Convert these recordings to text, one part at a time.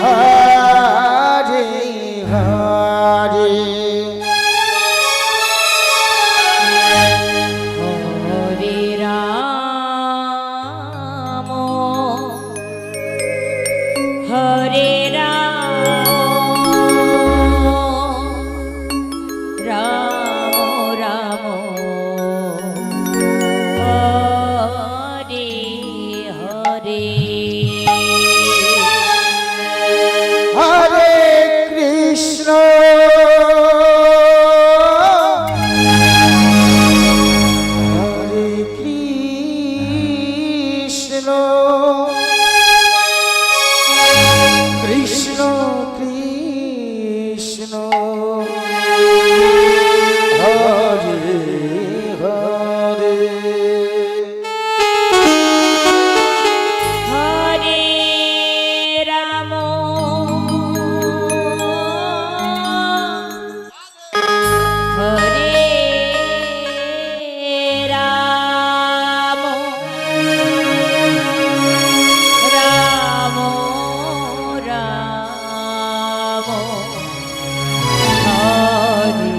Hare Hare Hare Ram Hare Ram Ram Ram Hare Hare Hare Krishna Hare Krishna Krishna Krishna Hare Hare Hare Ram Hare Ram Ram Ram Hare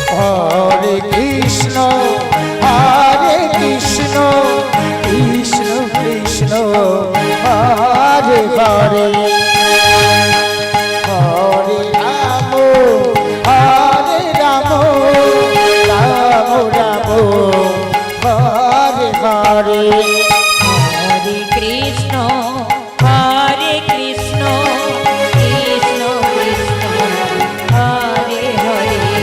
Hare Krishna Krishna Krishna Hare Hare Hare Ram Ram Ram Hare Hare Hare Krishna Krishna Krishna Hare Hare Hare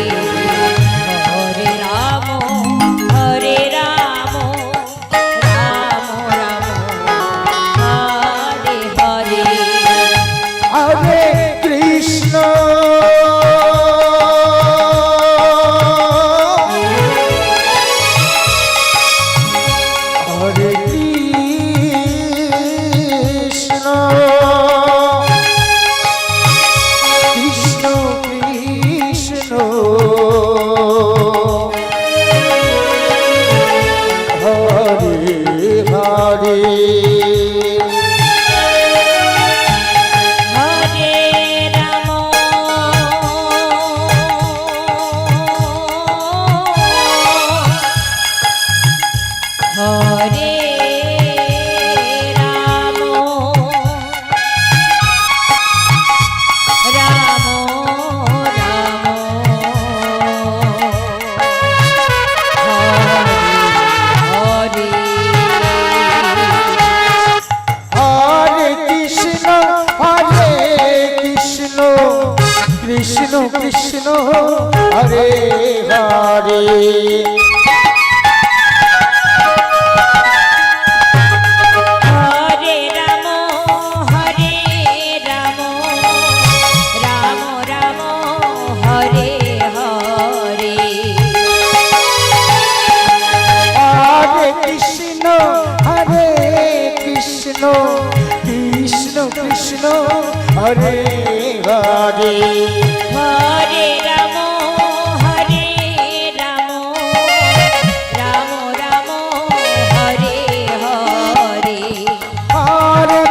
Ram Ram Ram Hare Hare Hare Krishna Hare Krishna Krishna Krishna Hare Hare Hare Ram Hare Ram Ram Ram Hare Hare Krishna Krishna Krishna Hare Hare Hare Ram Ram Ram Hare Hare Hare Krishna Krishna Krishna Hare Hare Hare Ram Ram Ram Hare Hare Hare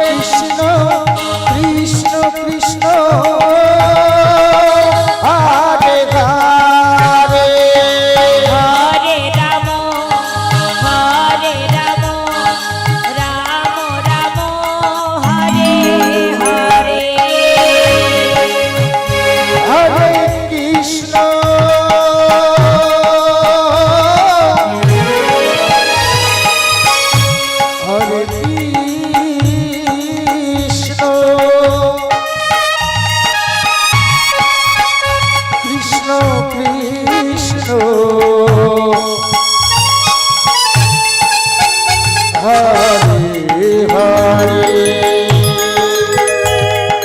Krishna Krishna Krishna Hare Hare Hare Ram Ram Ram Hare Hare Hare Krishna Hare Krishna Krishna Krishna Hare Hare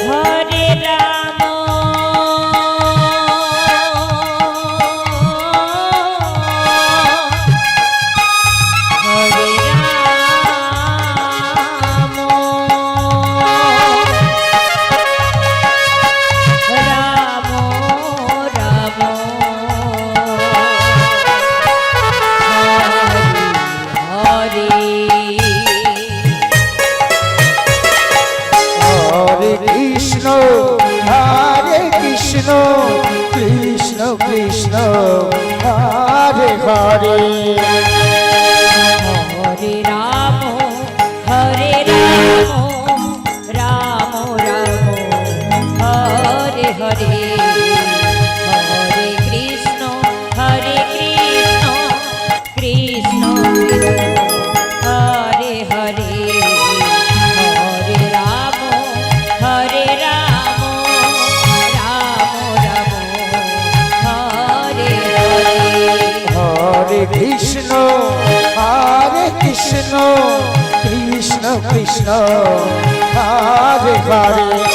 Hare Ram Hare Ram Ram Krishna Krishna Krishna Hare Hare Hare Ram Ram Ram Hare Hare Hare Krishna Krishna Krishna Hare Hare Hare Ram Ram Ram Hare Hare Hare Krishna Krishna Krishna Krishna Hare Hare